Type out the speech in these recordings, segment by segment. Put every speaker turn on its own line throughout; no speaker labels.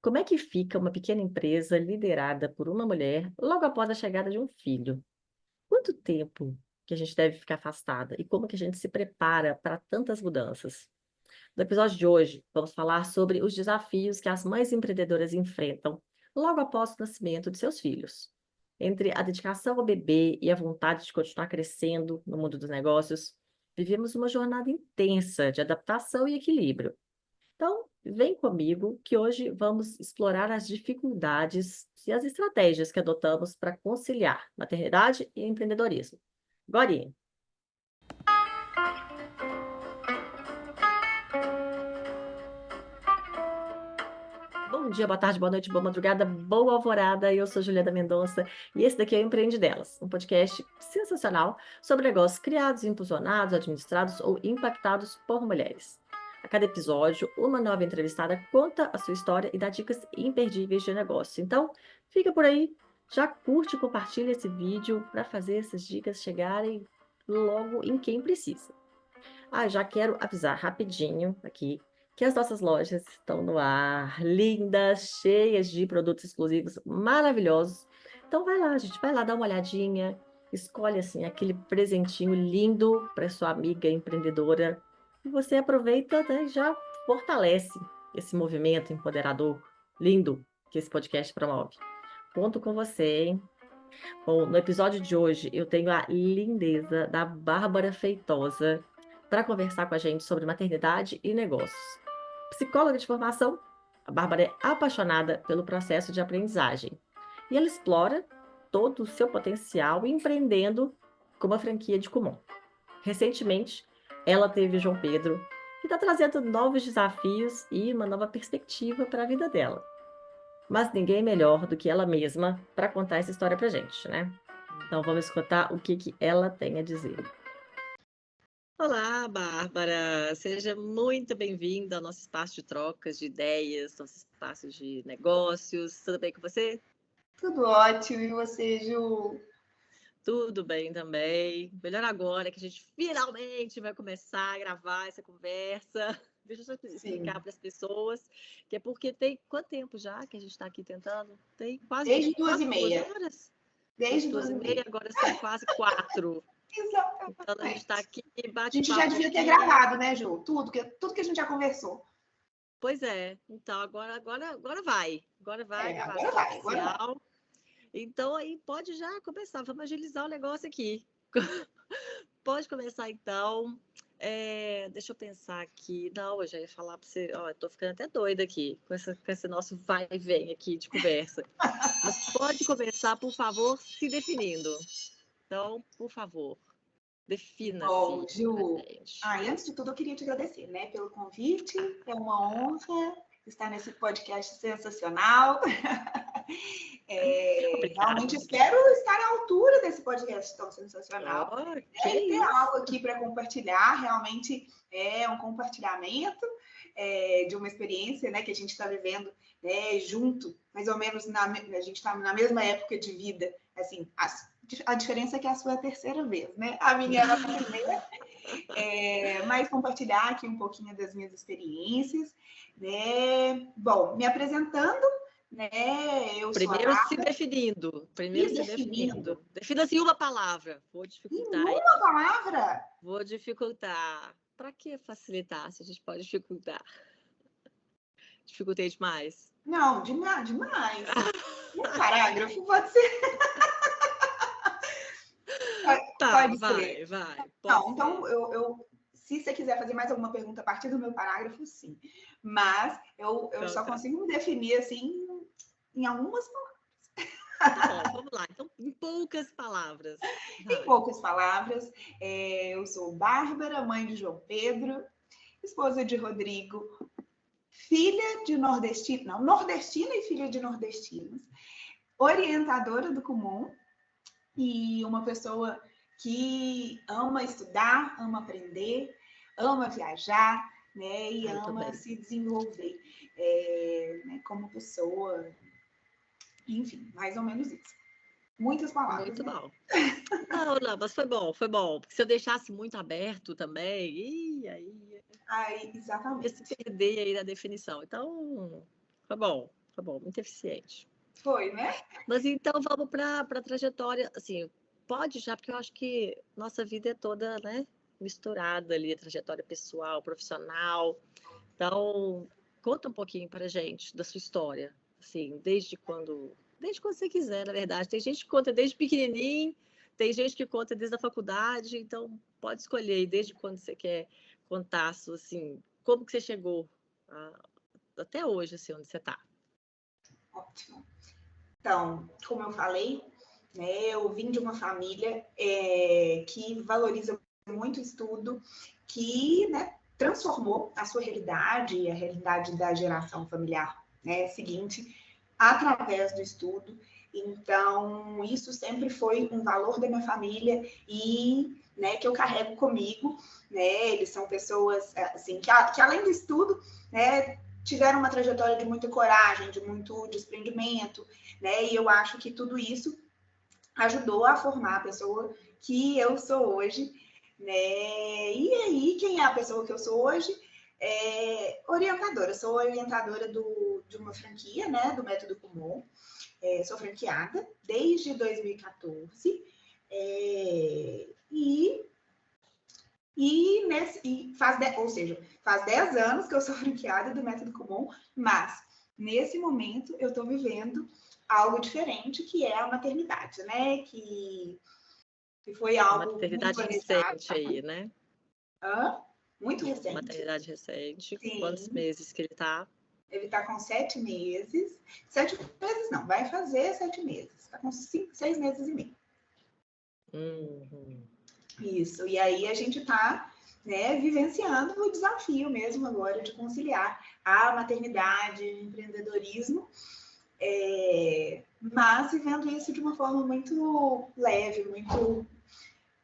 Como é que fica uma pequena empresa liderada por uma mulher logo após a chegada de um filho? Quanto tempo que a gente deve ficar afastada e como que a gente se prepara para tantas mudanças? No episódio de hoje, vamos falar sobre os desafios que as mães empreendedoras enfrentam logo após o nascimento de seus filhos. Entre a dedicação ao bebê e a vontade de continuar crescendo no mundo dos negócios, vivemos uma jornada intensa de adaptação e equilíbrio. Então, vem comigo que hoje vamos explorar as dificuldades e as estratégias que adotamos para conciliar maternidade e empreendedorismo. Gorinha, bom dia, boa tarde, boa noite, boa madrugada, boa alvorada. Eu sou Juliana Mendonça e esse daqui é o Empreende Delas, um podcast sensacional sobre negócios criados, impulsionados, administrados ou impactados por mulheres. A cada episódio, uma nova entrevistada conta a sua história e dá dicas imperdíveis de negócio. Então, fica por aí, já curte e compartilha esse vídeo para fazer essas dicas chegarem logo em quem precisa. Já quero avisar rapidinho aqui que as nossas lojas estão no ar, lindas, cheias de produtos exclusivos maravilhosos. Então vai lá, gente, vai lá dar uma olhadinha, escolhe assim aquele presentinho lindo para sua amiga empreendedora e você aproveita, né, e já fortalece esse movimento empoderador lindo que esse podcast promove. Conto com você, hein? Bom, no episódio de hoje eu tenho a lindeza da Bárbara Feitosa para conversar com a gente sobre maternidade e negócios. Psicóloga de formação, a Bárbara é apaixonada pelo processo de aprendizagem e ela explora todo o seu potencial empreendendo com uma franquia de Kumon. Recentemente, ela teve João Pedro, que está trazendo novos desafios e uma nova perspectiva para a vida dela. Mas ninguém melhor do que ela mesma para contar essa história para gente, né? Então vamos escutar o que ela tem a dizer. Olá, Bárbara! Seja muito bem-vinda ao nosso espaço de trocas de ideias, nosso espaço de negócios. Tudo bem com você?
Tudo ótimo, e você, Ju?
Tudo bem também. Melhor agora que a gente finalmente vai começar a gravar essa conversa. Deixa eu só explicar
Sim.
para as pessoas que é porque tem quanto tempo já que a gente está aqui tentando? Tem
Desde duas
quase
e
duas
meia.
horas? Desde
Desde
duas
duas
e
e
meia,
meia.
agora são quase 4. Então a gente está
Exatamente.
aqui,
A gente já
bate-papo
devia ter
aqui.
gravado, né, Ju? Tudo que a gente já conversou.
Pois é. Então agora vai. Agora vai,
Agora
gravação
vai, agora vai.
oficial. Então aí pode já começar. Vamos agilizar o negócio aqui. Pode começar então. Deixa eu pensar aqui. Não, eu já ia falar para você. Ó, eu tô ficando até doida aqui com esse nosso vai e vem aqui de conversa. Mas pode começar, por favor, se definindo. Então, por favor,
Bom,
defina-se pra
Ju,
gente.
antes de tudo eu queria te agradecer, né, pelo convite. É uma honra estar nesse podcast sensacional. Realmente
Obrigada.
espero estar à altura desse podcast tão sensacional.
Oh, que
E ter algo
isso.
aqui para compartilhar, realmente é um compartilhamento de uma experiência, né, que a gente está vivendo, né, junto, mais ou menos, a gente está na mesma época de vida, assim, a diferença é que a sua é a terceira vez, né? A minha era a primeira, mas compartilhar aqui um pouquinho das minhas experiências, né? Bom, me apresentando, né? Eu sou a
Primeiro se
Bárbara,
definindo. Primeiro
e
se
definindo
definindo. Defina-se uma palavra. Vou
em
dificultar, hein?
uma palavra.
Vou dificultar. Para que facilitar se a gente pode dificultar? Dificultei demais.
Não, demais. Um parágrafo pode ser.
Tá,
Pode ser.
vai. Pode
Não,
ser.
então, se você quiser fazer mais alguma pergunta a partir do meu parágrafo, sim. Mas eu
Então
só
tá.
consigo me definir assim em algumas palavras.
Tá bom, vamos lá. Então, em poucas palavras.
Em
Vai.
poucas palavras, eu sou Bárbara, mãe de João Pedro, esposa de Rodrigo, filha de nordestino, não, nordestina e filha de nordestinos, orientadora do Kumon e uma pessoa que ama estudar, ama aprender, ama viajar, né, e
Eu
ama
também.
se desenvolver né, como pessoa, enfim, mais ou menos isso. Muitas palavras,
Muito
né?
bom. Não, mas foi bom, foi bom. Porque se eu deixasse muito aberto também, aí
Ai,
ia se
exatamente.
perder aí na definição. Então, foi bom. Tá bom, muito eficiente.
Foi, né?
Mas então vamos para a trajetória, assim, pode já, porque eu acho que nossa vida é toda, né, misturada ali, trajetória pessoal, profissional. Então, conta um pouquinho para gente da sua história, assim, desde quando você quiser, na verdade. Tem gente que conta desde pequenininho, tem gente que conta desde a faculdade, então pode escolher aí desde quando você quer contar, assim, como que você chegou até hoje, assim, onde você está.
Ótimo. Então, como eu falei, né, eu vim de uma família que valoriza muito o estudo, que, né, transformou a sua realidade e a realidade da geração familiar, né, seguinte, através do estudo. Então, isso sempre foi um valor da minha família e, né, que eu carrego comigo, né, eles são pessoas, assim, que além do estudo, né, tiveram uma trajetória de muita coragem, de muito desprendimento, né, e eu acho que tudo isso ajudou a formar a pessoa que eu sou hoje, né? E aí, quem é a pessoa que eu sou hoje? Orientadora. Sou orientadora de uma franquia, né? Do Método Kumon. Sou franqueada desde 2014. Faz 10 anos que eu sou franqueada do Método Kumon, mas nesse momento eu estou vivendo algo diferente, que é a maternidade, né? Que foi algo muito
Maternidade
planejado.
recente aí, né?
Muito recente.
Maternidade recente.
Sim.
Quantos meses que ele está?
Ele está com 7 meses. 7 meses não, vai fazer 7 meses. Está com 6 meses e meio. Isso. E aí a gente está, né, vivenciando o desafio mesmo agora de conciliar a maternidade, o empreendedorismo, mas vivendo isso de uma forma muito leve,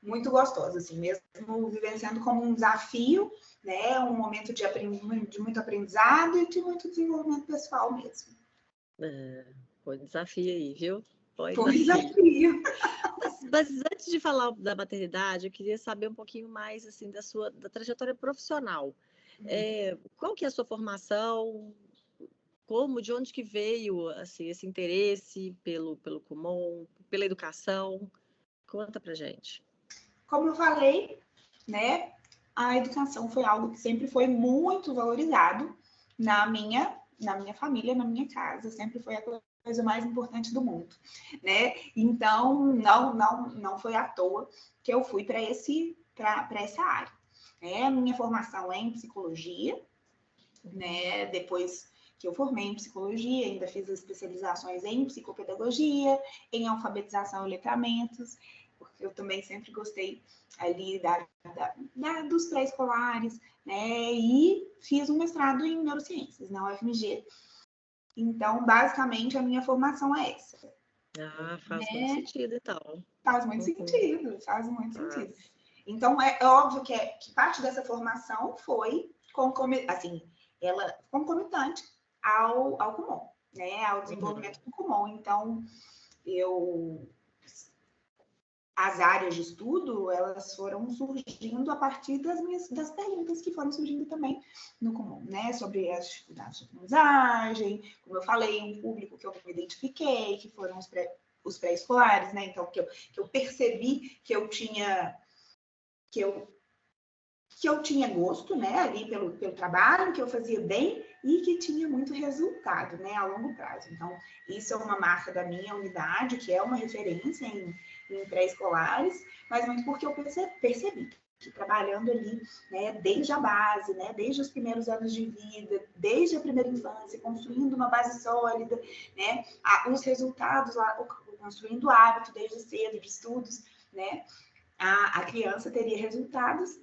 muito gostosa, assim, mesmo vivenciando como um desafio, né, um momento de muito aprendizado e de muito desenvolvimento pessoal mesmo.
Foi um desafio aí, viu?
Foi desafio.
Mas antes de falar da maternidade, eu queria saber um pouquinho mais assim da trajetória profissional. Qual que é a sua formação? De onde que veio assim, esse interesse pelo Kumon, pela educação? Conta pra gente.
Como eu falei, né, a educação foi algo que sempre foi muito valorizado na minha família, na minha casa, sempre foi a coisa mais importante do mundo, né? Então, não foi à toa que eu fui para essa área. A minha formação é em psicologia, né? Depois que eu formei em psicologia, ainda fiz especializações em psicopedagogia, em alfabetização e letramentos, porque eu também sempre gostei ali dos pré-escolares, né? E fiz um mestrado em neurociências na UFMG. Então, basicamente, a minha formação é essa.
Faz muito sentido, então.
Faz muito sentido. Então, é óbvio que parte dessa formação foi concomitante ao Kumon, né? Ao desenvolvimento do Kumon. Então, as áreas de estudo, elas foram surgindo a partir das perguntas que foram surgindo também no Kumon, né? Sobre as dificuldades de aprendizagem, como eu falei, um público que eu me identifiquei, que foram os pré-escolares, né? Então, que eu percebi que eu tinha gosto, né, ali pelo trabalho, que eu fazia bem e que tinha muito resultado, né, a longo prazo. Então, isso é uma marca da minha unidade, que é uma referência em pré-escolares, mas muito porque eu percebi que trabalhando ali, né, desde a base, né, desde os primeiros anos de vida, desde a primeira infância, construindo uma base sólida, né, os resultados lá, construindo hábito desde cedo de estudos, né, a criança teria resultados,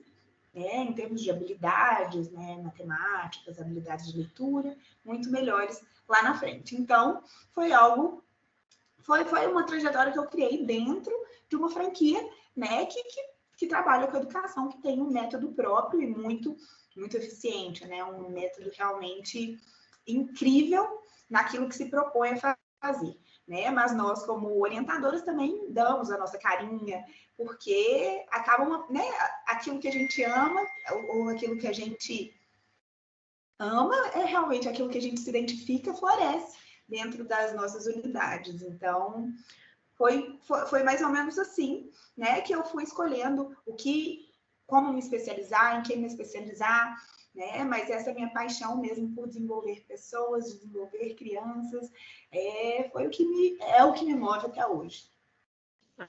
né, em termos de habilidades, né, matemáticas, habilidades de leitura, muito melhores lá na frente. Então, foi uma trajetória que eu criei dentro de uma franquia, né, que trabalha com educação, que tem um método próprio e muito eficiente, né, um método realmente incrível naquilo que se propõe a fazer. Né? Mas nós, como orientadoras, também damos a nossa carinha, porque acabam, né, aquilo que a gente ama, ou aquilo que a gente ama, é realmente aquilo que a gente se identifica, floresce, dentro das nossas unidades. Então, foi mais ou menos assim, né, que eu fui escolhendo como me especializar, em que me especializar, né? Mas essa minha paixão mesmo por desenvolver pessoas, desenvolver crianças, foi o que me move até hoje.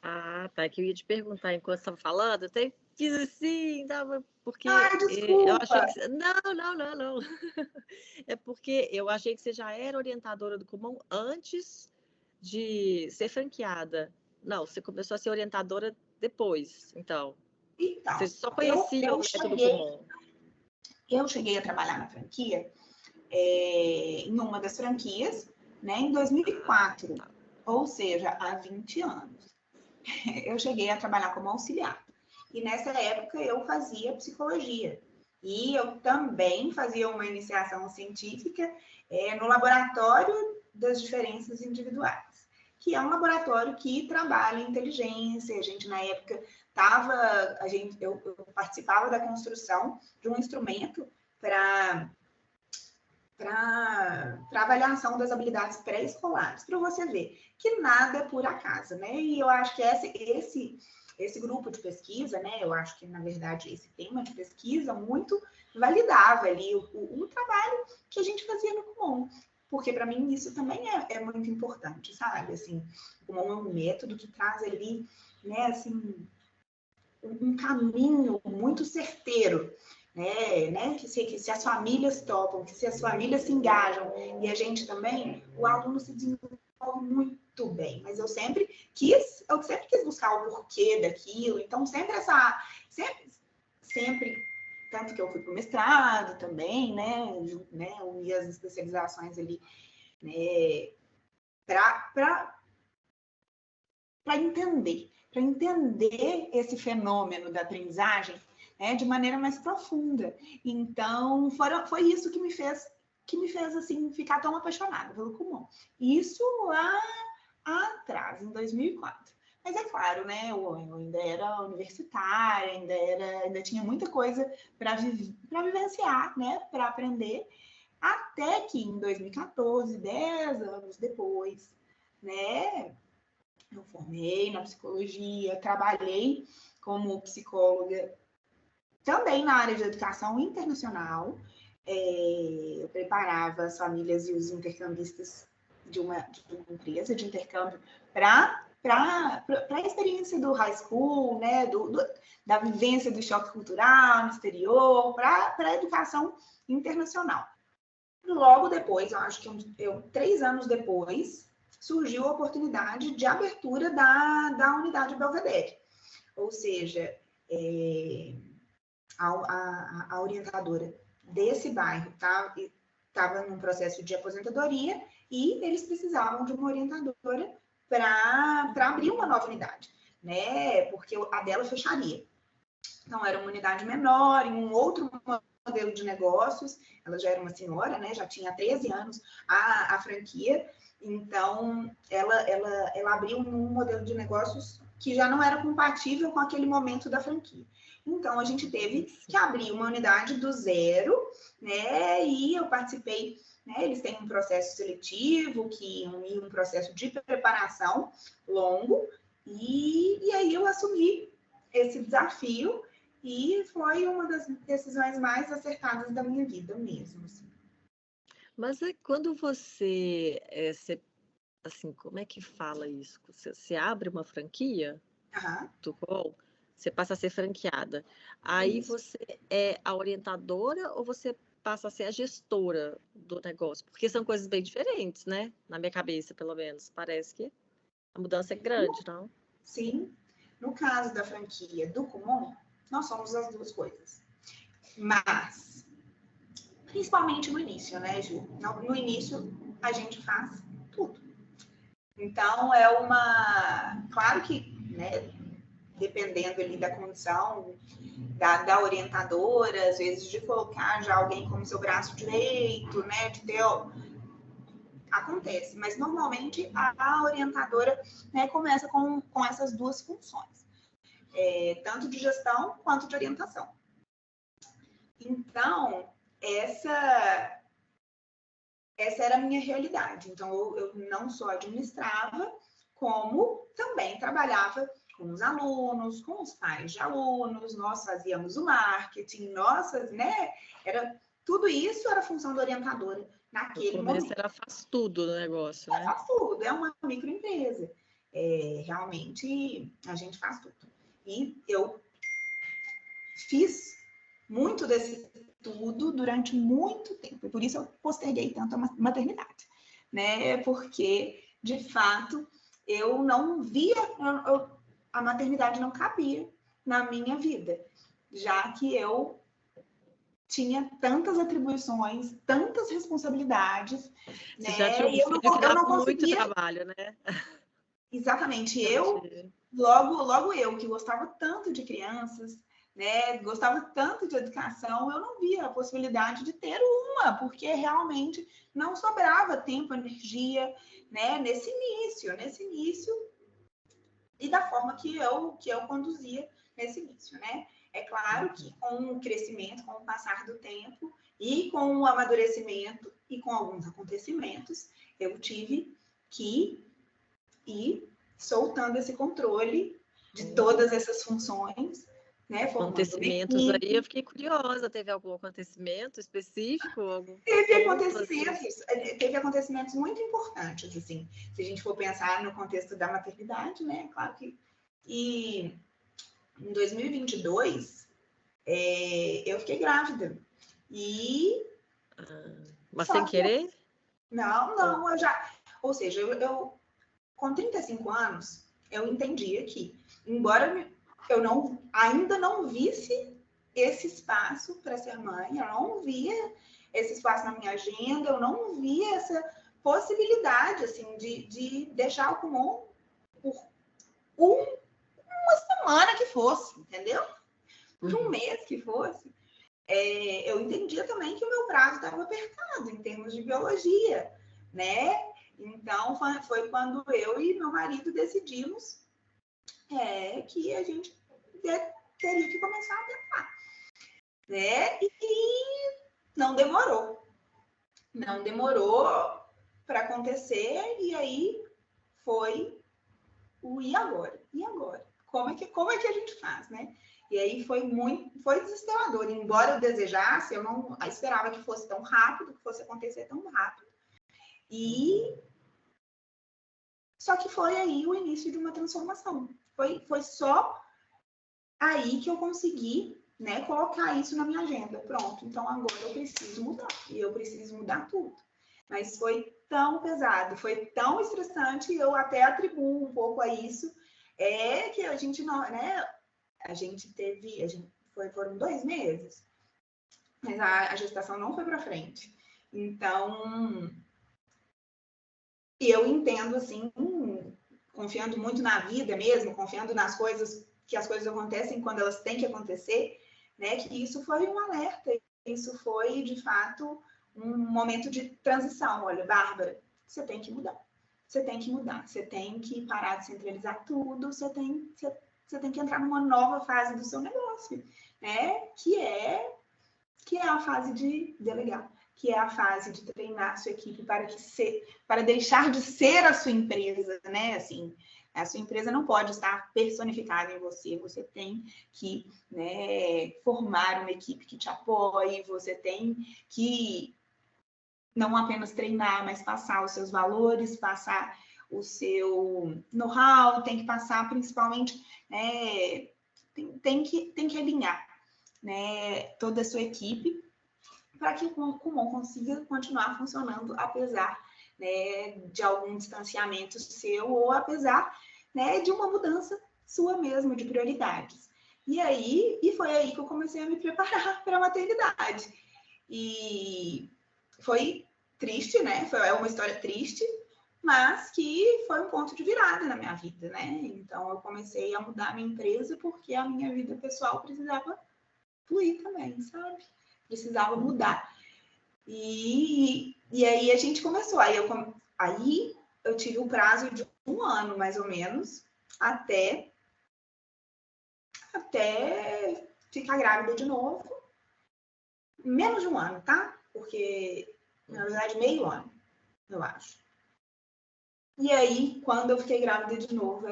Ah, tá. Que eu ia te perguntar enquanto você estava falando, eu até fiz assim, tava, porque
Ai,
eu achei
desculpa!
que. Não, não, não, não. É porque eu achei que você já era orientadora do Kumon antes de ser franqueada. Não, você começou a ser orientadora depois, então. Você
Então,
só
eu,
conhecia o
eu,
método
cheguei,
Kumon.
eu cheguei a trabalhar na franquia, em uma das franquias, né, em
Ah,
2004,
tá.
ou seja, há 20 anos. Eu cheguei a trabalhar como auxiliar. E nessa época eu fazia psicologia. E eu também fazia uma iniciação científica no laboratório das diferenças individuais, que é um laboratório que trabalha inteligência. A gente, na época, eu participava da construção de um instrumento para avaliação das habilidades pré-escolares, para você ver que nada é por acaso, né? E eu acho que esse grupo de pesquisa, né? Eu acho que, na verdade, esse tema de pesquisa muito validava ali o trabalho que a gente fazia no Kumon. Porque, para mim, isso também é muito importante, sabe? Assim, o Kumon é um método que traz ali, né, assim, um caminho muito certeiro, né? Que se as famílias topam, que se as famílias se engajam e a gente também, o aluno se desenvolve muito bem. Mas eu sempre quis buscar o porquê daquilo, então sempre tanto que eu fui para o mestrado também, né? Uni as especializações ali, né? Para entender esse fenômeno da aprendizagem, né, de maneira mais profunda. Então, foi isso que me fez assim ficar tão apaixonada pelo Kumon. Isso lá atrás, em 2004. Mas é claro, né? Eu ainda era universitária, ainda tinha muita coisa para vivenciar, né? Para aprender. Até que em 2014, 10 anos depois, né? Eu formei na psicologia, trabalhei como psicóloga também na área de educação internacional. Eu preparava as famílias e os intercambistas de uma empresa de intercâmbio para a experiência do high school, né, da vivência do choque cultural no exterior, para a educação internacional. Logo depois, eu acho que 3 anos depois, surgiu a oportunidade de abertura da unidade Belvedere. Ou seja, a orientadora desse bairro estava num processo de aposentadoria e eles precisavam de uma orientadora para abrir uma nova unidade, né? Porque a dela fecharia. Então, era uma unidade menor, em um outro modelo de negócios. Ela já era uma senhora, né? Já tinha 13 anos a franquia. Então, ela abriu um modelo de negócios que já não era compatível com aquele momento da franquia. Então, a gente teve que abrir uma unidade do zero, né? E eu participei, né? Eles têm um processo seletivo, um processo de preparação longo, e aí eu assumi esse desafio e foi uma das decisões mais acertadas da minha vida mesmo. Assim.
Mas quando assim, como é que fala isso? Você abre uma franquia
Aham,
do Kumon, você passa a ser franqueada. Aí
isso.
você é a orientadora ou você passa a ser a gestora do negócio? Porque são coisas bem diferentes, né? Na minha cabeça, pelo menos. Parece que a mudança é grande, não?
Sim, no caso da franquia do Kumon, nós somos as duas coisas. Mas, principalmente no início, né, Ju? No início, a gente faz tudo. Então, claro que, né, dependendo ali da condição da orientadora, às vezes de colocar já alguém como seu braço direito, né, de ter acontece, mas normalmente a orientadora, né, começa com essas duas funções, tanto de gestão quanto de orientação. Então, essa era a minha realidade. Então, eu não só administrava, como também trabalhava com os alunos, com os pais de alunos, nós fazíamos o marketing, nossas, né? Tudo isso era função da orientadora naquele
No começo
momento.
ela faz tudo no negócio, né?
Faz tudo, é uma microempresa. Realmente, a gente faz tudo. E eu fiz muito desse tudo durante muito tempo. E por isso eu posterguei tanto a maternidade, né? Porque, de fato, eu não via, a maternidade não cabia na minha vida, já que eu tinha tantas atribuições, tantas responsabilidades,
Você já
né?
tinha um
E
filho que
eu
dava
não
muito
conseguia.
trabalho, né?
Exatamente,
Entendi.
logo eu, que gostava tanto de crianças, né, gostava tanto de educação, eu não via a possibilidade de ter uma, porque realmente não sobrava tempo, energia, né, nesse início, e da forma que eu conduzia nesse início, né. É claro que com o crescimento, com o passar do tempo, e com o amadurecimento, e com alguns acontecimentos, eu tive que ir soltando esse controle de todas essas funções, né? Formando uma
Acontecimentos aí, eu
equipe.
fiquei curiosa. Teve algum acontecimento específico? Algum
Teve
ponto, assim?
acontecimentos muito importantes, assim, se a gente for pensar no contexto da maternidade, né? Claro que. E em 2022, eu fiquei grávida. E.
Mas sem
Só que.
querer?
Não, Ou seja, com 35 anos, eu entendia que, embora eu ainda não visse esse espaço para ser mãe, eu não via esse espaço na minha agenda, eu não via essa possibilidade, assim, de deixar o pulmão por uma semana que fosse, entendeu? Por um mês que fosse. Eu entendia também que o meu prazo estava apertado em termos de biologia, né? Então, foi quando eu e meu marido decidimos que a gente teria que começar a tentar, né? E não demorou. Não demorou para acontecer, e aí foi o e agora? E agora? Como é que a gente faz, né? E aí foi desesperador. Embora eu desejasse, eu não esperava que fosse tão rápido, que fosse acontecer tão rápido. E só que foi aí o início de uma transformação. Foi só aí que eu consegui, né, colocar isso na minha agenda. Pronto, então agora eu preciso mudar. E eu preciso mudar tudo. Mas foi tão pesado, foi tão estressante, eu até atribuo um pouco a isso, que a gente não, né? Foram 2 meses, mas a gestação não foi para frente. Então, eu entendo assim, confiando muito na vida mesmo, confiando nas coisas, que as coisas acontecem quando elas têm que acontecer, né? Que isso foi um alerta, isso foi de fato um momento de transição. Olha, Bárbara, você tem que mudar. Você tem que mudar, você tem que parar de centralizar tudo, você tem que entrar numa nova fase do seu negócio, né? Que é a fase de delegar, que é a fase de treinar a sua equipe para deixar de ser a sua empresa, né? Assim, a sua empresa não pode estar personificada em você. Você tem que, né, formar uma equipe que te apoie. Você tem que não apenas treinar, mas passar os seus valores, passar o seu know-how. Tem que passar, principalmente, né, tem que alinhar, né, toda a sua equipe para que o Kumon consiga continuar funcionando, apesar, né, de algum distanciamento seu ou apesar, né, de uma mudança sua mesmo de prioridades. E foi aí que eu comecei a me preparar para a maternidade. E foi triste, né? É uma história triste, mas que foi um ponto de virada na minha vida, né? Então eu comecei a mudar a minha empresa porque a minha vida pessoal precisava fluir também, sabe? Precisava mudar. E aí a gente começou. Aí eu tive um prazo de 1 ano, mais ou menos, até ficar grávida de novo. Menos de 1 ano, tá? Porque Na verdade, meio ano, eu acho. E aí, quando eu fiquei grávida de novo,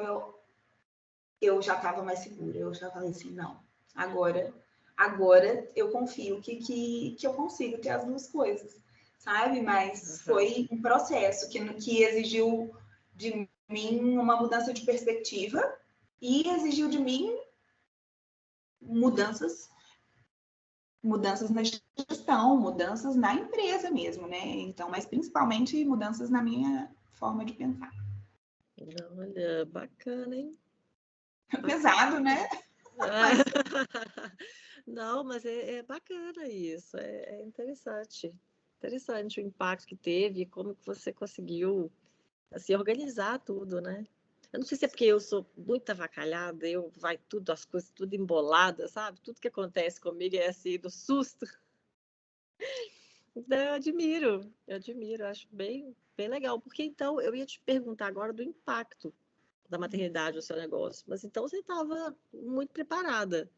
eu já estava mais segura. Eu já falei assim, não, agora eu confio que eu consigo ter as duas coisas, sabe? Mas foi um processo que exigiu de mim uma mudança de perspectiva e exigiu de mim mudanças na gestão, mudanças na empresa mesmo, né? Então, mas principalmente mudanças na minha forma de pensar.
Olha, bacana, hein?
Pesado, né? Mas...
Não, mas é bacana isso, é interessante. Interessante o impacto que teve e como que você conseguiu assim, organizar tudo, né? Eu não sei se é porque eu sou muito avacalhada, vai tudo, as coisas tudo emboladas, sabe? Tudo que acontece comigo é assim, do susto. Então, eu admiro, acho bem legal. Porque então, eu ia te perguntar agora do impacto da maternidade no seu negócio. Mas então você estava muito preparada,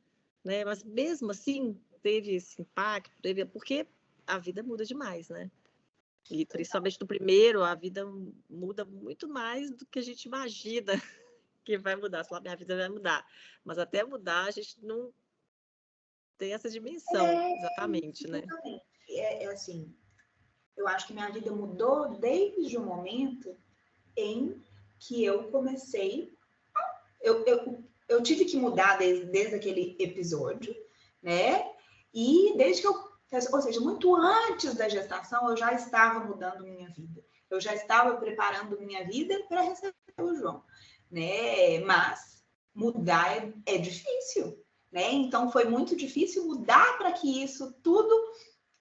né? Mas mesmo assim, teve esse impacto, porque a vida muda demais, né? E principalmente no primeiro, a vida muda muito mais do que a gente imagina que vai mudar. Sei lá, minha vida vai mudar. Mas até mudar, a gente não tem essa dimensão, exatamente, né?
Exatamente. É assim, eu acho que minha vida mudou desde o momento em que eu comecei. Eu tive que mudar desde aquele episódio, né? E desde que ou seja, muito antes da gestação, eu já estava mudando minha vida. Eu já estava preparando minha vida para receber o João, né? Mas mudar é difícil, né? Então foi muito difícil mudar para que isso tudo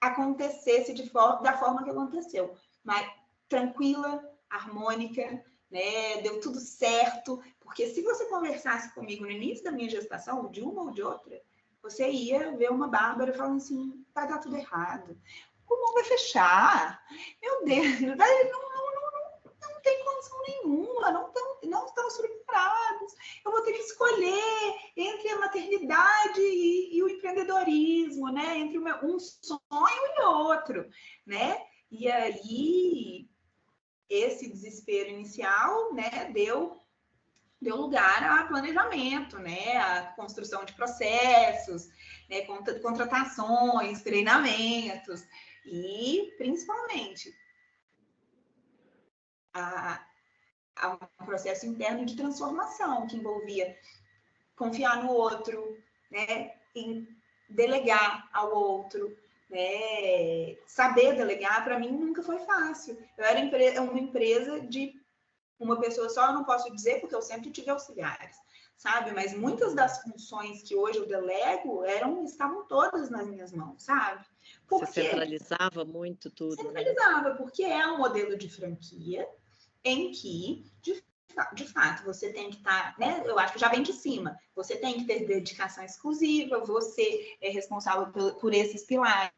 acontecesse da forma que aconteceu. Mas tranquila, harmônica, né? Deu tudo certo. Porque se você conversasse comigo no início da minha gestação, de uma ou de outra, você ia ver uma Bárbara falando assim, vai dar tudo errado. O mundo vai fechar. Meu Deus, não tem condição nenhuma, não estamos preparados. Eu vou ter que escolher entre a maternidade e o empreendedorismo, né? Entre um sonho e outro, né? E aí, esse desespero inicial, né, deu lugar a planejamento, né, a construção de processos, né, contratações, treinamentos e, principalmente, a um processo interno de transformação que envolvia confiar no outro, né, em delegar ao outro, né, saber delegar, para mim nunca foi fácil. Eu era uma empresa de uma pessoa só, eu não posso dizer, porque eu sempre tive auxiliares, sabe? Mas muitas das funções que hoje eu delego estavam todas nas minhas mãos, sabe?
Você centralizava muito tudo,
centralizava, né? Porque é um modelo de franquia em que, de fato, você tem que estar, né? Eu acho que já vem de cima. Você tem que ter dedicação exclusiva, você é responsável por esses pilares,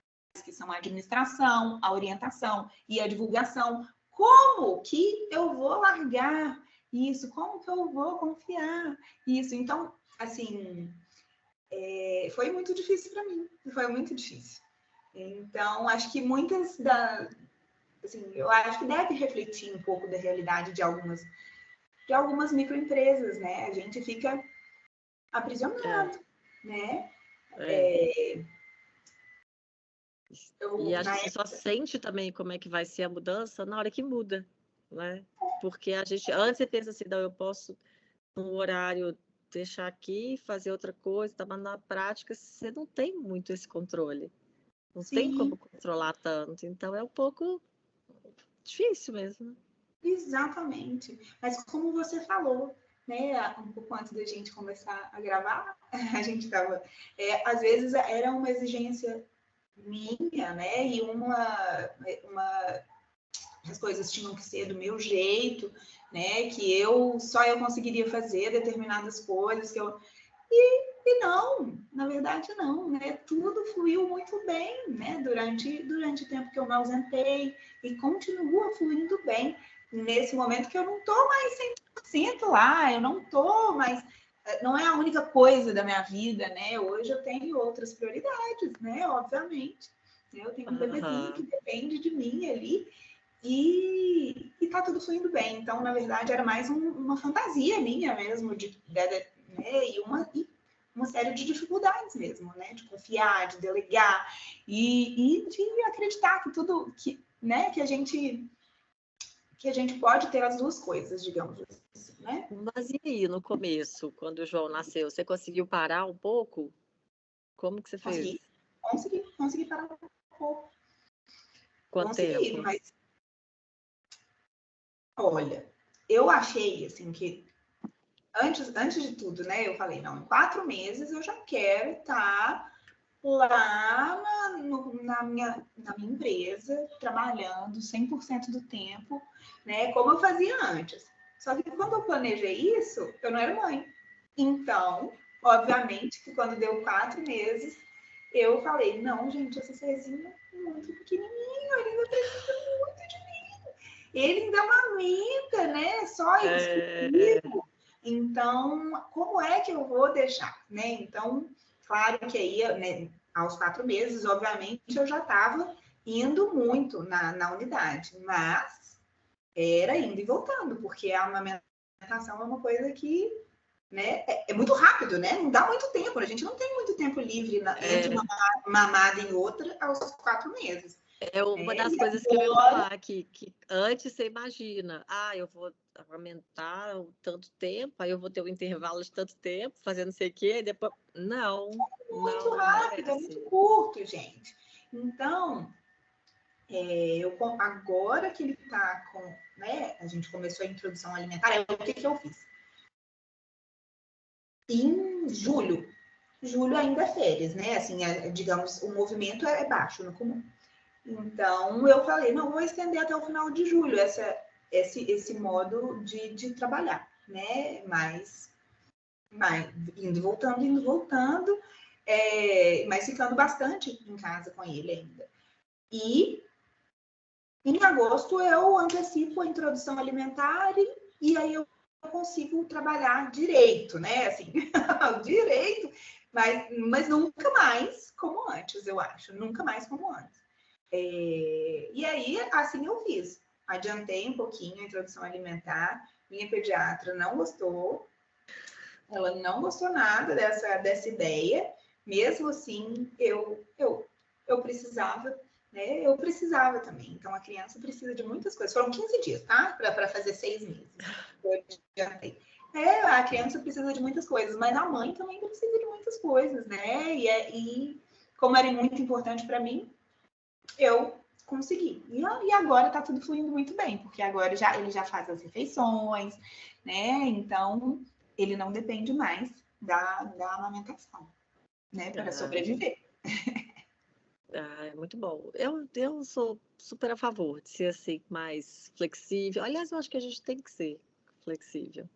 que são a administração, a orientação e a divulgação. Como que eu vou largar isso? Como que eu vou confiar isso? Então, assim, foi muito difícil para mim. Foi muito difícil. Então, acho que muitas assim, eu acho que deve refletir um pouco da realidade de algumas microempresas, né? A gente fica aprisionado, né?
E acho que você só sente também como é que vai ser a mudança na hora que muda, né? Porque a gente, antes você pensa assim, não, eu posso, no horário, deixar aqui, fazer outra coisa, mas na prática você não tem muito esse controle. Não
Sim.
tem como controlar tanto, então é um pouco difícil mesmo.
Exatamente. Mas como você falou, né, um pouco antes da gente começar a gravar, a gente estava, às vezes era uma exigência minha, né, e as coisas tinham que ser do meu jeito, né, que só eu conseguiria fazer determinadas coisas e não, na verdade não, né? Tudo fluiu muito bem, né? Durante o tempo que eu me ausentei e continua fluindo bem nesse momento que eu não estou mais 100% lá, eu não estou mais, não é a única coisa da minha vida, né? Hoje eu tenho outras prioridades, né? Obviamente. Eu tenho um bebezinho que depende de mim ali e tá tudo fluindo bem. Então, na verdade, era mais uma fantasia minha mesmo, né, e uma série de dificuldades mesmo, né? De confiar, de delegar e de acreditar que tudo né, que a gente pode ter as duas coisas, digamos assim, né?
Mas e aí, no começo, quando o João nasceu, você conseguiu parar um pouco? Como que você fez?
Consegui parar um pouco.
Quanto
Consegui,
tempo?
mas olha, eu achei assim que antes de tudo, né? Eu falei, não, em 4 meses eu já quero estar lá na minha empresa, trabalhando 100% do tempo, né? Como eu fazia antes. Só que quando eu planejei isso, eu não era mãe. Então, obviamente, que quando deu 4 meses, eu falei, não, gente, esse serzinho é muito pequenininho, ele ainda precisa muito de mim. Ele ainda amamenta, né? Só isso comigo. Então, como é que eu vou deixar, né? Então, claro que aí, né, aos 4 meses, obviamente, eu já estava indo muito na unidade, mas era indo e voltando, porque a amamentação é uma coisa que, né, é muito rápido, né? Não dá muito tempo, a gente não tem muito tempo livre entre uma mamada e outra aos 4 meses.
É uma das coisas que eu ia
Agora,
falar, que antes você imagina, eu vou aumentar tanto tempo, aí eu vou ter um intervalo de tanto tempo, fazendo não sei o quê, depois... Não,
muito
não é
rápido, é muito
assim.
curto, gente. Então, agora que ele está com, né, a gente começou a introdução alimentar, o que eu fiz? Em julho ainda é férias, né? Assim, digamos, o movimento é baixo no comum. Então, eu falei, não, vou estender até o final de julho esse modo de trabalhar, né? Mas indo e voltando, mas ficando bastante em casa com ele ainda. E em agosto eu antecipo a introdução alimentar e aí eu consigo trabalhar direito, né? Assim, direito, mas nunca mais como antes, eu acho. Nunca mais como antes. E aí, assim eu fiz. Adiantei um pouquinho a introdução alimentar. Minha pediatra não gostou. Ela não gostou nada dessa ideia. Mesmo assim, eu precisava, né? Eu precisava também. Então, a criança precisa de muitas coisas. Foram 15 dias, tá? Para fazer 6 meses. Eu adiantei. A criança precisa de muitas coisas, mas a mãe também precisa de muitas coisas, né? E como era muito importante para mim, eu consegui. E agora tá tudo fluindo muito bem, porque agora ele já faz as refeições, né? Então, ele não depende mais da amamentação, né? Para sobreviver.
É muito bom. Eu sou super a favor de ser assim, mais flexível. Aliás, eu acho que a gente tem que ser flexível,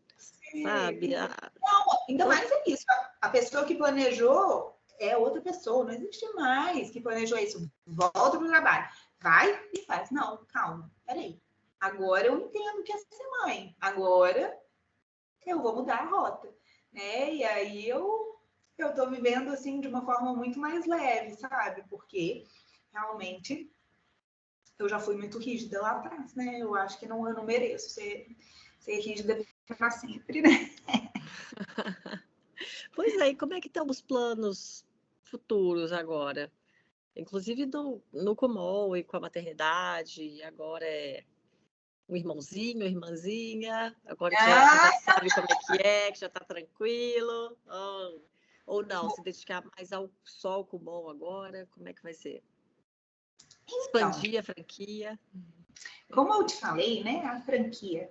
sabe?
Não, ainda mais é isso. A pessoa que planejou é outra pessoa, não existe mais que planejou isso. Volta para o trabalho, vai e faz. Não, calma, peraí. Agora eu entendo que é ser mãe. Agora eu vou mudar a rota, né? E aí eu tô vivendo assim de uma forma muito mais leve, sabe? Porque realmente eu já fui muito rígida lá atrás, né? Eu acho que eu não mereço ser rígida para sempre, né?
Pois é, e como é que estão os planos futuros agora? Inclusive no Kumon e com a maternidade, agora é um irmãozinho, uma irmãzinha, agora que você já sabe como é, que já está tranquilo, ou não, se dedicar mais ao só ao Kumon agora, como é que vai ser?
Então,
Expandir a franquia?
como eu te falei, né, a franquia,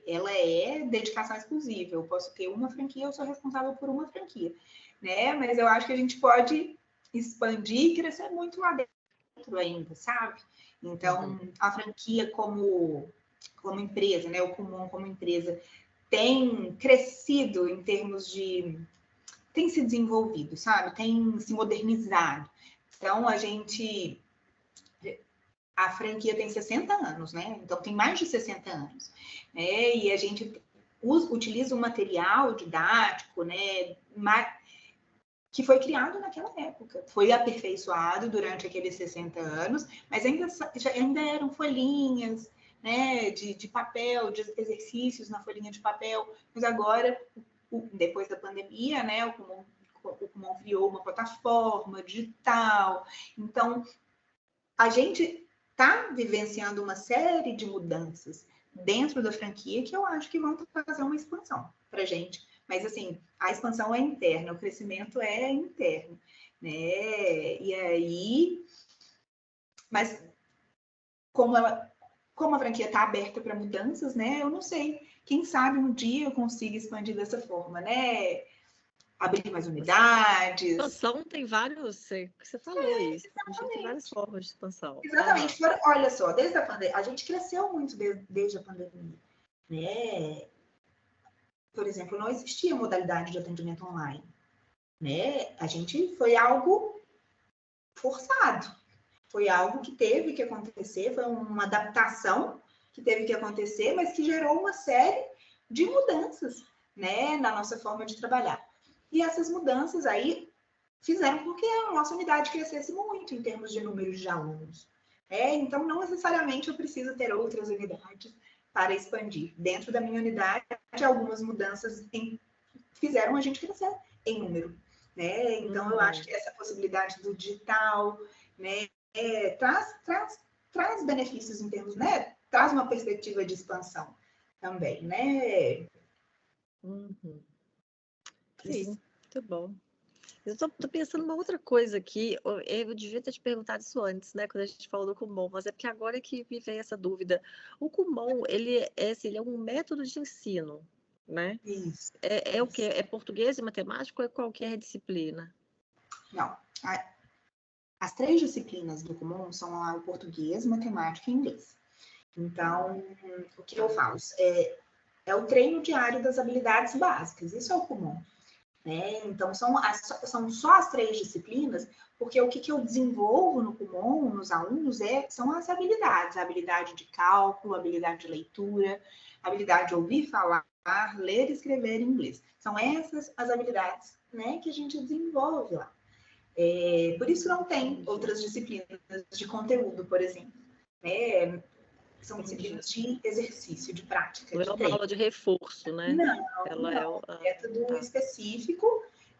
ela é dedicação exclusiva. Eu posso ter uma franquia, eu sou responsável por uma franquia, né? Mas eu acho que a gente pode expandir e crescer muito lá dentro ainda, sabe? Então, a franquia como empresa, né, o Kumon como empresa, tem crescido em termos de... tem se desenvolvido, sabe? Tem se modernizado. Então, a franquia tem 60 anos, né? Então tem mais de 60 anos, né? E a gente utiliza um material didático, né? que foi criado naquela época. Foi aperfeiçoado durante aqueles 60 anos, mas ainda eram folhinhas, né, de papel, de exercícios na folhinha de papel. Mas agora, depois da pandemia, né, o Kumon criou uma plataforma digital. Então, a gente está vivenciando uma série de mudanças dentro da franquia que eu acho que vão trazer uma expansão para a gente. Mas, assim, a expansão é interna, o crescimento é interno, né? E aí... Mas, como a franquia está aberta para mudanças, né? Eu não sei. Quem sabe um dia eu consiga expandir dessa forma, né? Abrir mais unidades.
Expansão tem vários, você falou isso, tem várias formas de expansão.
Exatamente. Olha só, desde a pandemia, a gente cresceu muito desde a pandemia, né? Por exemplo, não existia modalidade de atendimento online, né? A gente foi algo forçado, foi algo que teve que acontecer, foi uma adaptação que teve que acontecer, mas que gerou uma série de mudanças, né, na nossa forma de trabalhar. E essas mudanças aí fizeram com que a nossa unidade crescesse muito em termos de números de alunos. Então, não necessariamente eu preciso ter outras unidades para expandir. Dentro da minha unidade, algumas mudanças fizeram a gente crescer em número. Né? Então, eu acho que essa possibilidade do digital, né, traz benefícios em termos, né? Traz uma perspectiva de expansão também, né?
Sim, muito bom. Eu tô pensando uma outra coisa aqui, eu devia ter te perguntado isso antes, né, quando a gente falou do Kumon, mas é porque agora que me veio essa dúvida. O Kumon, ele é um método de ensino, né?
Isso.
É o quê? É português e matemática ou é qualquer disciplina?
Não. As 3 disciplinas do Kumon são o português, matemática e inglês. Então, o que eu falo? É o treino diário das habilidades básicas. Isso é o Kumon. Né? Então, são só as 3 disciplinas, porque o que eu desenvolvo no Kumon, nos alunos, são as habilidades. A habilidade de cálculo, a habilidade de leitura, a habilidade de ouvir falar, ler e escrever em inglês. São essas as habilidades, né, que a gente desenvolve lá. Por isso não tem outras disciplinas de conteúdo, por exemplo. São disciplinas de exercício, de prática,
Não
de
é uma
treino.
aula de reforço, né?
Não,
Ela
não.
é
Um método específico,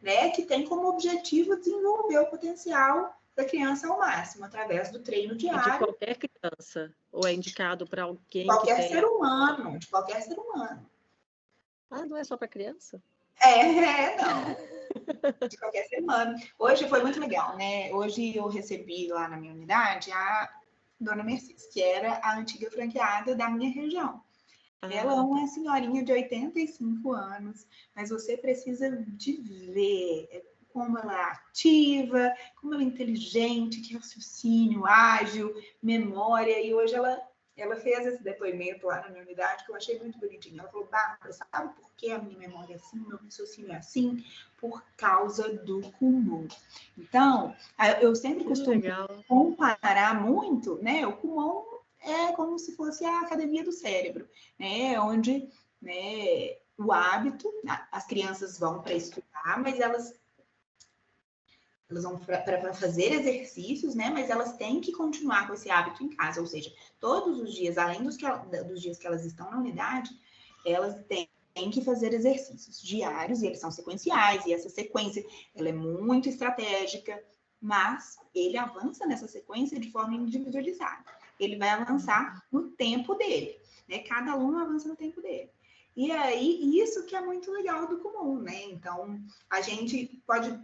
né, que tem como objetivo desenvolver o potencial da criança ao máximo, através do treino diário.
De qualquer criança? Ou é indicado para alguém
qualquer
que
ser humano, de qualquer ser humano.
Ah, não é só para criança?
Não. De qualquer ser humano. Hoje foi muito legal, né? Hoje eu recebi lá na minha unidade a dona Mercedes, que era a antiga franqueada da minha região. Ela é uma senhorinha de 85 anos, mas você precisa de ver como ela é ativa, como ela é inteligente, que raciocínio, ágil, memória. E hoje ela fez esse depoimento lá na minha unidade que eu achei muito bonitinho. Ela falou, Bárbara, sabe por que a minha memória é assim, meu raciocínio é assim? Por causa do Kumon. Então, eu sempre costumo comparar muito, né? O Kumon é como se fosse a academia do cérebro, né? Onde, né, o hábito, as crianças vão para estudar, mas elas vão para fazer exercícios, né? Mas elas têm que continuar com esse hábito em casa, ou seja, todos os dias, além dos dias que elas estão na unidade, elas têm que fazer exercícios diários e eles são sequenciais, e essa sequência ela é muito estratégica, mas ele avança nessa sequência de forma individualizada. Ele vai avançar no tempo dele, né? Cada aluno avança no tempo dele. E aí, isso que é muito legal do Kumon, né? Então, a gente pode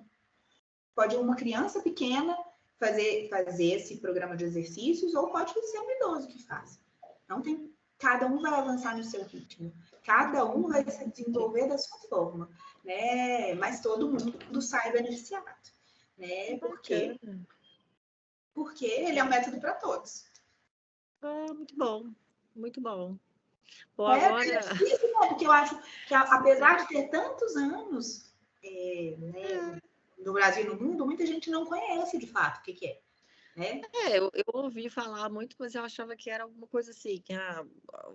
uma criança pequena fazer esse programa de exercícios, ou pode ser um idoso que faz. Não tem, cada um vai avançar no seu ritmo, cada um vai se desenvolver da sua forma, né? Mas todo mundo sai beneficiado, né? Porque ele é um método para todos.
Muito bom, muito bom. Bom, agora...
É difícil, né? Porque eu acho que, apesar de ter tantos anos, né, no Brasil e no mundo, muita gente não conhece de fato o que é. Né?
Eu ouvi falar muito, mas eu achava que era alguma coisa assim, que,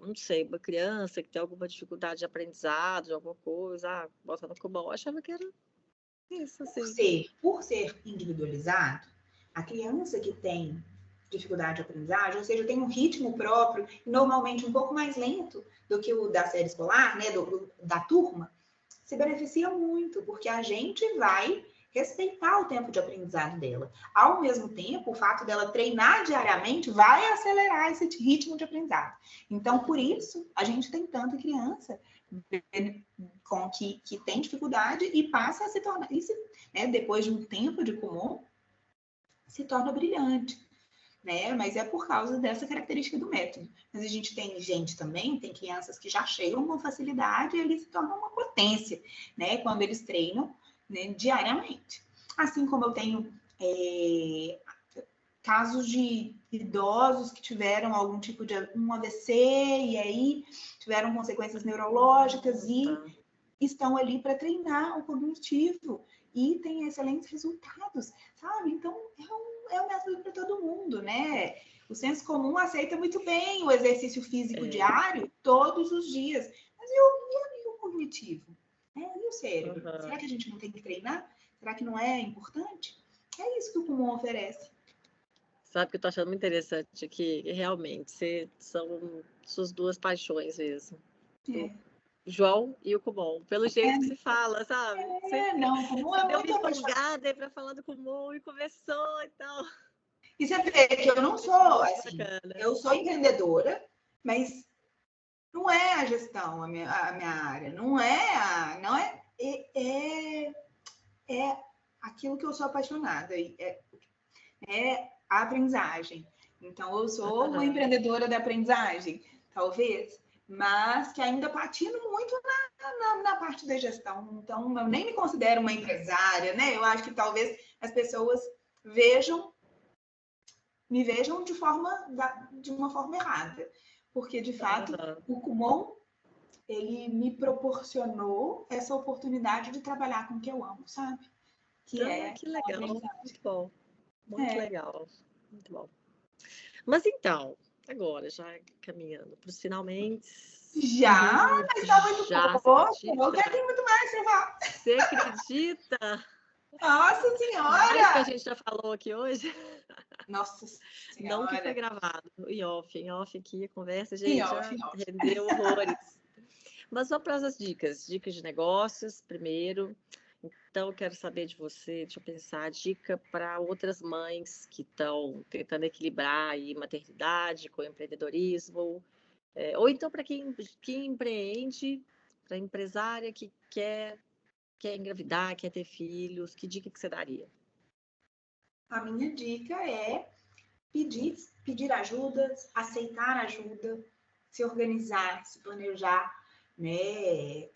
não sei, uma criança que tem alguma dificuldade de aprendizado, de alguma coisa, bota no Kumon, eu achava que era Isso, sim.
Por ser individualizado, a criança que tem dificuldade de aprendizagem, ou seja, tem um ritmo próprio, normalmente um pouco mais lento do que o da série escolar, né, da turma, se beneficia muito, porque a gente vai respeitar o tempo de aprendizado dela. Ao mesmo tempo, o fato dela treinar diariamente vai acelerar esse ritmo de aprendizado. Então, por isso, a gente tem tanta criança que tem dificuldade e passa a se tornar, né, depois de um tempo de Kumon, se torna brilhante. Né? Mas é por causa dessa característica do método. Mas a gente tem gente também, tem crianças que já chegam com facilidade e eles se tornam uma potência, né? Quando eles treinam, né, diariamente. Assim como eu tenho casos de idosos que tiveram algum tipo de um AVC e aí tiveram consequências neurológicas e estão ali para treinar o cognitivo e tem excelentes resultados, sabe? Então, é um método para todo mundo, né? O senso comum aceita muito bem o exercício físico diário, todos os dias. Mas e o cognitivo? E o cérebro? Será que a gente não tem que treinar? Será que não é importante? É isso que o Kumon oferece.
Sabe que eu tô achando muito interessante que realmente são suas duas paixões mesmo. João e o Kumon, pelo jeito que se fala, sabe?
Não, o Kumon é muito
empolgada aí para falar do Kumon e começou e tal.
E você vê que eu não sou assim, eu sou empreendedora, mas não é a gestão a minha área, não é aquilo que eu sou apaixonada, é a aprendizagem. Então, eu sou uma empreendedora da aprendizagem, talvez, mas que ainda patino muito na parte da gestão. Então, eu nem me considero uma empresária, né? Eu acho que talvez as pessoas me vejam de uma forma errada. Porque, de fato, o Kumon, ele me proporcionou essa oportunidade de trabalhar com o que eu amo, sabe?
Que legal, muito bom. Muito legal, muito bom. Mas então, agora, já caminhando para os finalmente.
Já? Mas está muito pouco. Eu quero muito mais,
Você acredita?
Nossa Senhora!
Mais que a gente já falou aqui hoje.
Nossa Senhora!
Não que foi gravado, em off aqui, a conversa, gente, já rendeu horrores. Mas só para as dicas de negócios, primeiro. Então, eu quero saber de você, deixa eu pensar, dica para outras mães que estão tentando equilibrar aí maternidade com empreendedorismo, ou então para quem empreende, para empresária que quer engravidar, quer ter filhos, que dica que você daria?
A minha dica é pedir ajuda, aceitar ajuda, se organizar, se planejar, né?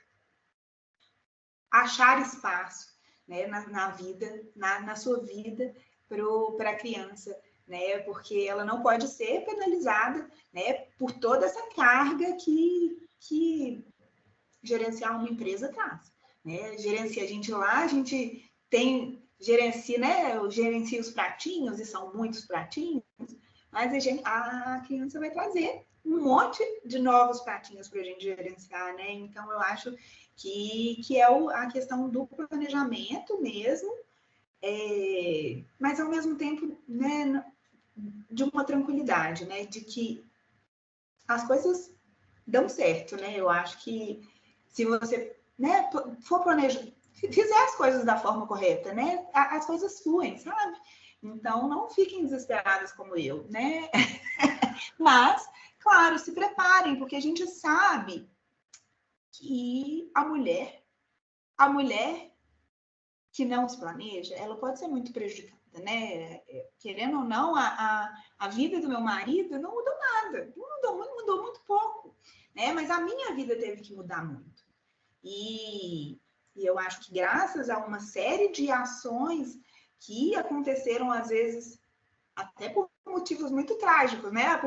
Achar espaço, né? na vida, na sua vida para a criança, né? Porque ela não pode ser penalizada, né? Por toda essa carga que gerenciar uma empresa traz, né? A gente gerencia, né? Eu gerencio os pratinhos, e são muitos pratinhos, mas a criança vai trazer um monte de novos pratinhos para a gente gerenciar, né? Então, eu acho que é a questão do planejamento mesmo, mas ao mesmo tempo, né, de uma tranquilidade, né? De que as coisas dão certo, né? Eu acho que se você, né, for planejar, fizer as coisas da forma correta, né? As coisas fluem, sabe? Então, não fiquem desesperadas como eu, né? Mas, claro, se preparem, porque a gente sabe que a mulher que não se planeja, ela pode ser muito prejudicada, né? Querendo ou não, a vida do meu marido não mudou nada, mudou muito pouco, né? Mas a minha vida teve que mudar muito. E eu acho que graças a uma série de ações que aconteceram, às vezes, até por motivos muito trágicos, né?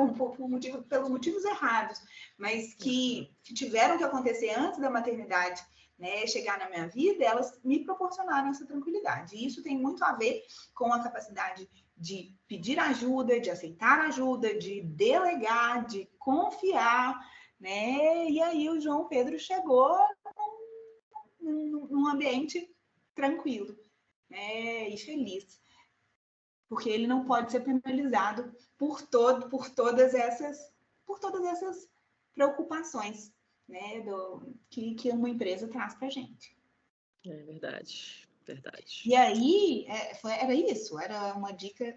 Pelos motivos errados, mas que tiveram que acontecer antes da maternidade, né, chegar na minha vida, elas me proporcionaram essa tranquilidade. E isso tem muito a ver com a capacidade de pedir ajuda, de aceitar ajuda, de delegar, de confiar, né? E aí o João Pedro chegou num ambiente tranquilo, né, e feliz. Porque ele não pode ser penalizado por todas essas preocupações, né, que uma empresa traz para a gente.
É verdade, verdade.
E aí, era isso, era uma dica,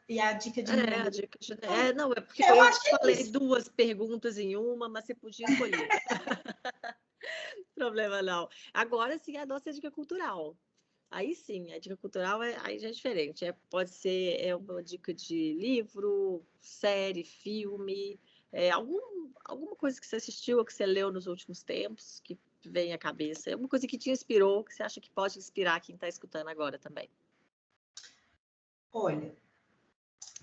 e a dica de
a dica de... não, é porque
eu
eu
acho que
falei duas perguntas em uma, mas você podia escolher. Problema não. Agora sim, a nossa dica cultural. Aí sim, a dica cultural aí já é diferente. Pode ser uma dica de livro, série, filme, alguma coisa que você assistiu ou que você leu nos últimos tempos, que vem à cabeça. Alguma coisa que te inspirou, que você acha que pode inspirar quem está escutando agora também.
Olha,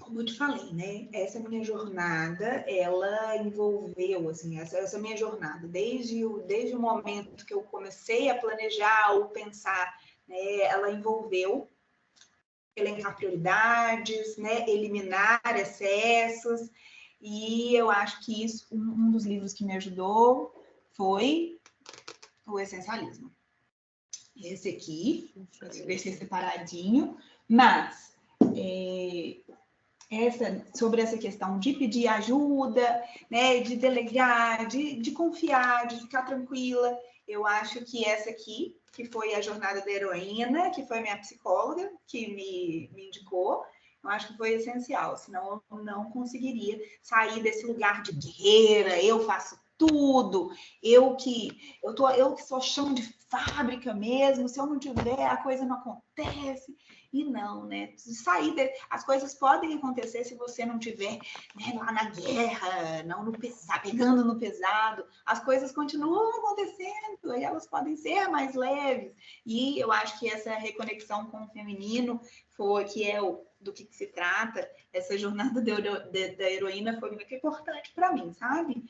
como eu te falei, né? Essa minha jornada, ela envolveu, assim, essa minha jornada, desde o momento que eu comecei a planejar ou pensar, né? Ela envolveu elencar prioridades, né? Eliminar excessos, e eu acho que isso, um dos livros que me ajudou foi o Essencialismo. Esse aqui, vai ser separadinho, mas sobre essa questão de pedir ajuda, né, de delegar, de confiar, de ficar tranquila. Eu acho que essa aqui, que foi a jornada da heroína, que foi minha psicóloga que me indicou, eu acho que foi essencial, senão eu não conseguiria sair desse lugar de guerreira, eu faço tudo, eu que sou chão de fábrica mesmo, se eu não tiver, a coisa não acontece. E não, né? As coisas podem acontecer se você não tiver, né, lá na guerra, não no pesado, pegando no pesado. As coisas continuam acontecendo e elas podem ser mais leves. E eu acho que essa reconexão com o feminino do que se trata, essa jornada da heroína foi muito importante para mim, sabe?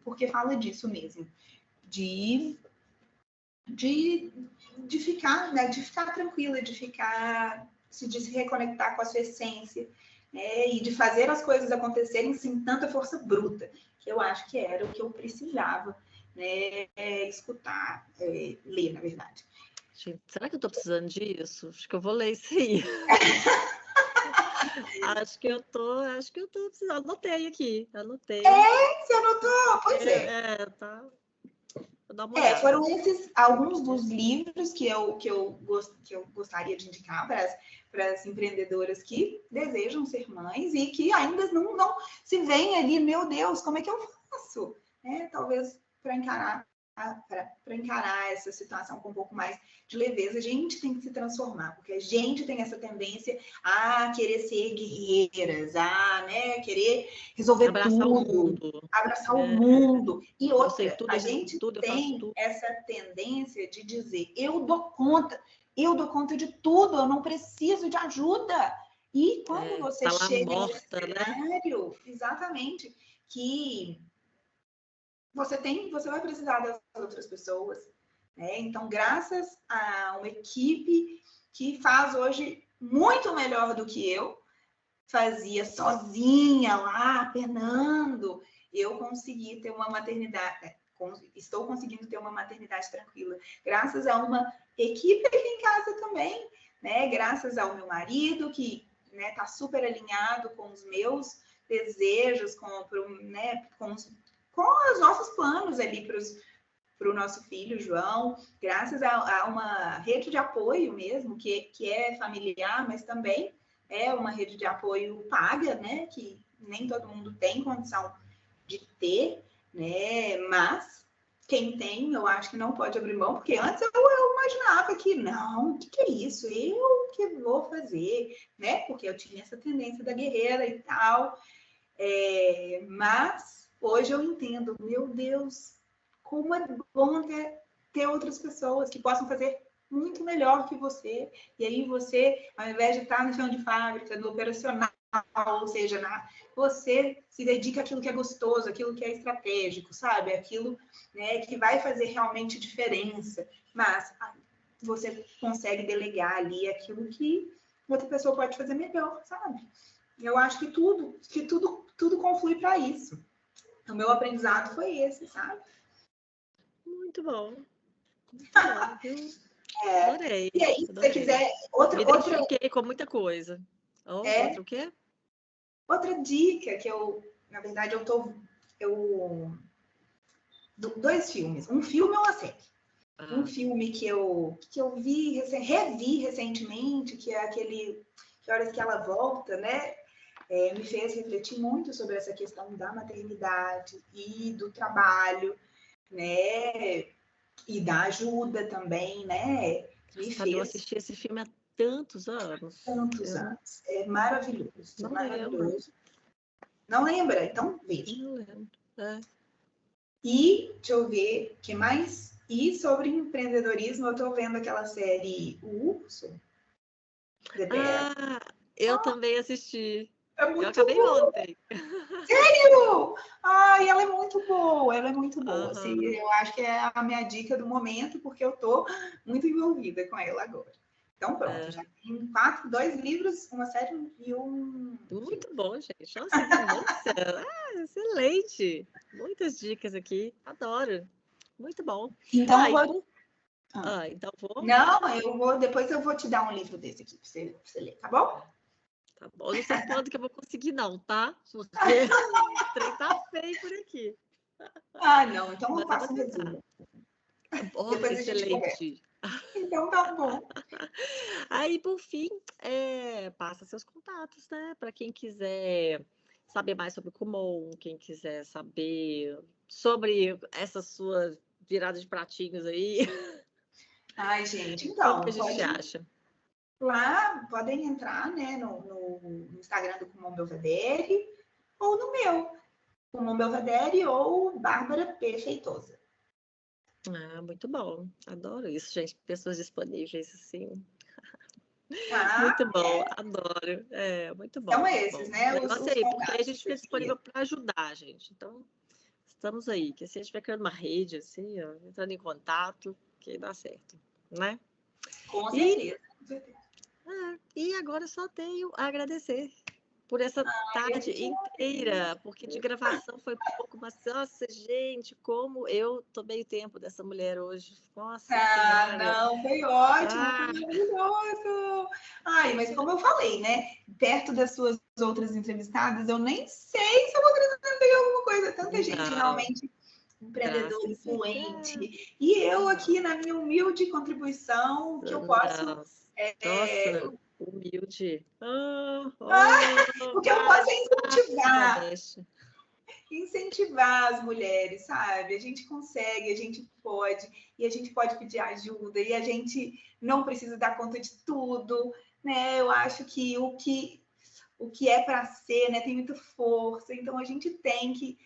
Porque fala disso mesmo, de ficar, né, de ficar tranquila, de se reconectar com a sua essência, né, e de fazer as coisas acontecerem sem tanta força bruta, que eu acho que era o que eu precisava, né, escutar, ler, na verdade.
Gente, será que eu estou precisando disso? Acho que eu vou ler isso aí. Acho que eu tô precisando. Anotei aqui, anotei.
Você anotou? Pois é.
Tá. Vou dar uma olhada.
Foram esses alguns dos livros que eu gostaria de indicar para as empreendedoras que desejam ser mães e que ainda não se veem ali, meu Deus, como é que eu faço? Talvez para encarar essa situação com um pouco mais de leveza, a gente tem que se transformar, porque a gente tem essa tendência a querer ser guerreiras, né, querer resolver abraçar o mundo. E outra, a gente tem essa tendência de dizer, eu dou conta de tudo, eu não preciso de ajuda. E quando você chega nesse cenário, exatamente, que você vai precisar das outras pessoas, né? Então, graças a uma equipe que faz hoje muito melhor do que eu fazia sozinha lá, penando, eu consegui ter uma maternidade, estou conseguindo ter uma maternidade tranquila, graças a uma equipe aqui em casa também, né? Graças ao meu marido, que está super alinhado com os meus desejos, com os nossos planos ali para o nosso filho, João, graças a uma rede de apoio mesmo, que é familiar, mas também é uma rede de apoio paga, né? Que nem todo mundo tem condição de ter, né? Mas quem tem, eu acho que não pode abrir mão, porque antes eu imaginava que não, o que é isso? Eu que vou fazer, né? Porque eu tinha essa tendência da guerreira e tal. Mas hoje eu entendo, meu Deus, como é bom ter outras pessoas que possam fazer muito melhor que você. E aí você, ao invés de estar no chão de fábrica, no operacional, ou seja, você se dedica àquilo que é gostoso, àquilo que é estratégico, sabe? Aquilo, né, que vai fazer realmente diferença. Mas você consegue delegar ali aquilo que outra pessoa pode fazer melhor, sabe? Eu acho que tudo conflui para isso. O meu aprendizado foi esse, sabe?
Muito bom. Muito bom, viu? Adorei,
E aí, se você
adorei.
quiser,
Me identifiquei com muita coisa. Outro o quê?
outra dica que na verdade, dois filmes. Um filme e uma série. Um
Ah,
filme que eu revi recentemente, que é aquele Que Horas que Ela Volta, né? Me fez refletir muito sobre essa questão da maternidade e do trabalho, né? E da ajuda também, né? Me
sabe, eu
fez
assisti esse filme há tantos anos.
tantos anos. É maravilhoso, é
Não lembro.
maravilhoso. Não lembra? Então veja.
Não lembro. É.
E deixa eu ver o que mais. E sobre empreendedorismo, eu estou vendo aquela série O Urso, The Bear.
Ah, eu também assisti.
É
Eu
muito
acabei
bom.
ontem.
Ai, ela é muito boa, ela é muito boa. Assim,
Aham.
eu acho que é a minha dica do momento, porque eu estou muito envolvida com ela agora. Então, pronto,
É.
já tem dois livros, uma série e um filme.
Muito bom, gente. Nossa, nossa, excelente. Muitas dicas aqui. Adoro. Muito bom.
Então,
Ah,
eu vou. Ah,
então vou.
não, depois eu vou te dar um livro desse aqui para você ler, tá bom?
Tá bom. Eu não sei quando que eu vou conseguir, não, tá? Porque o trem tá feio por aqui.
Ah, não, então eu
Mas eu vou
faço um
tentar.
resumo.
Oh,
Depois a gente conversa.
excelente.
Então tá bom.
Aí, por fim, passa seus contatos, né? Para quem quiser saber mais sobre o Kumon, quem quiser saber sobre essa sua virada de pratinhos aí,
Ai, gente,
como que a
então,
gente acha?
podem entrar, né, no Instagram do Kumon Belvedere ou no meu, Kumon Belvedere ou Bárbara P. Feitosa.
Ah, muito bom. Adoro isso, gente. Pessoas disponíveis, assim.
Tá?
Muito bom, adoro. É, muito bom,
São
muito
esses,
bom.
né,
Negócio
os
aí, porque aí a
contatos
gente
que eu
fica
te queria.
disponível para ajudar, gente. Então, estamos aí. Que se a gente estiver criando uma rede, assim, ó, entrando em contato, que dá certo, né?
Com
E,
certeza, com certeza.
e agora só tenho a agradecer por essa
Eu
tarde
que te
inteira, porque de gravação foi pouco, mas nossa, gente, como eu tomei o tempo dessa mulher hoje. Nossa
Ah,
Senhora.
não, foi ótimo, foi
Ah,
maravilhoso. Ai, mas como eu falei, né? Perto das suas outras entrevistadas, eu nem sei se eu vou acrescentar alguma coisa. Tanta gente
não,
realmente empreendedor,
graças a
influente. E eu aqui na minha humilde contribuição, que eu posso.
Deus.
É,
Nossa, humilde.
o que eu posso é incentivar
Modéstia.
incentivar as mulheres, sabe? A gente consegue, a gente pode, e a gente pode pedir ajuda, e a gente não precisa dar conta de tudo, né? Eu acho que o que é para ser, né, tem muita força, então a gente tem que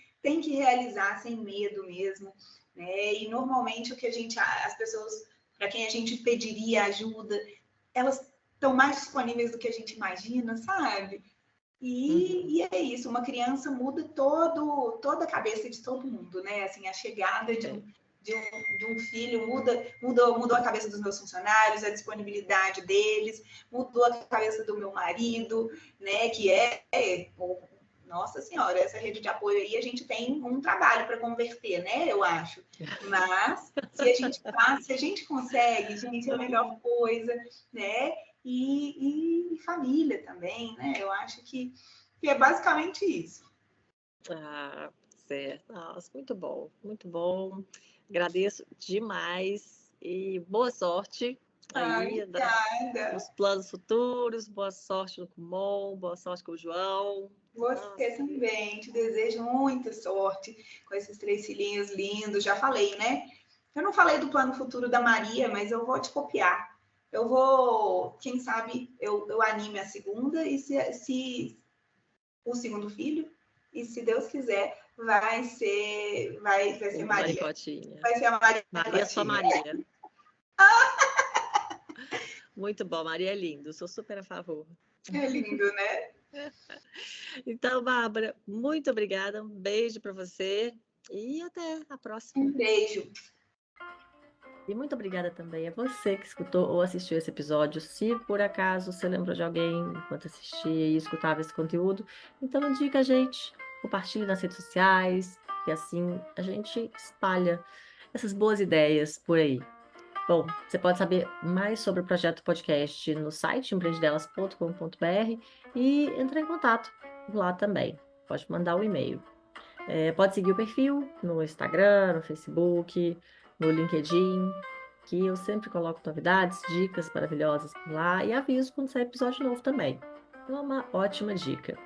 realizar sem medo mesmo, né? E normalmente as pessoas para quem a gente pediria ajuda, elas estão mais disponíveis do que a gente imagina, sabe?
Uhum.
E é isso, uma criança muda toda a cabeça de todo mundo, né? Assim, a chegada
É.
de um filho mudou a cabeça dos meus funcionários, a disponibilidade deles, mudou a cabeça do meu marido, né? Nossa Senhora, essa rede de apoio aí, a gente tem um trabalho para converter, né? Eu acho. Mas se a gente consegue, gente, é a melhor coisa, né? E família também, né? Eu acho que é basicamente isso.
Ah, certo. Nossa, muito bom, muito bom. Agradeço demais e boa sorte
Ai,
aí
obrigada.
nos planos futuros, boa sorte no Kumon, boa sorte com o João.
Você
Nossa,
também. Te desejo muita sorte com esses três filhinhos lindos. Já falei, né? Eu não falei do plano futuro da Maria, mas eu vou te copiar. Eu vou, quem sabe, eu anime a segunda e se o segundo filho, e se Deus quiser, vai ser
o
Maria.
Maricotinha.
Vai ser a Maria
Maria só
Cotinha.
Maria. Muito bom, Maria é lindo, sou super a favor.
É lindo, né?
Então, Bárbara, muito obrigada, um beijo para você e até a próxima.
Um beijo.
E muito obrigada também a você que escutou ou assistiu esse episódio. Se por acaso você lembrou de alguém enquanto assistia e escutava esse conteúdo, então indica a gente, compartilhe nas redes sociais, e assim a gente espalha essas boas ideias por aí. Bom, você pode saber mais sobre o projeto podcast no site empreendedelas.com.br e entrar em contato lá também. Pode mandar o e-mail. Pode seguir o perfil no Instagram, no Facebook, no LinkedIn, que eu sempre coloco novidades, dicas maravilhosas por lá e aviso quando sair episódio novo também. Então, é uma ótima dica.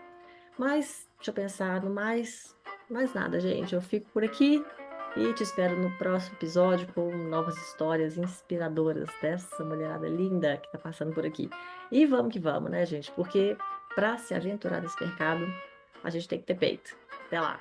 Mas, deixa eu pensar no mais nada, gente. Eu fico por aqui e te espero no próximo episódio com novas histórias inspiradoras dessa mulherada linda que tá passando por aqui. E vamos que vamos, né, gente? Porque para se aventurar nesse mercado, a gente tem que ter peito. Até lá!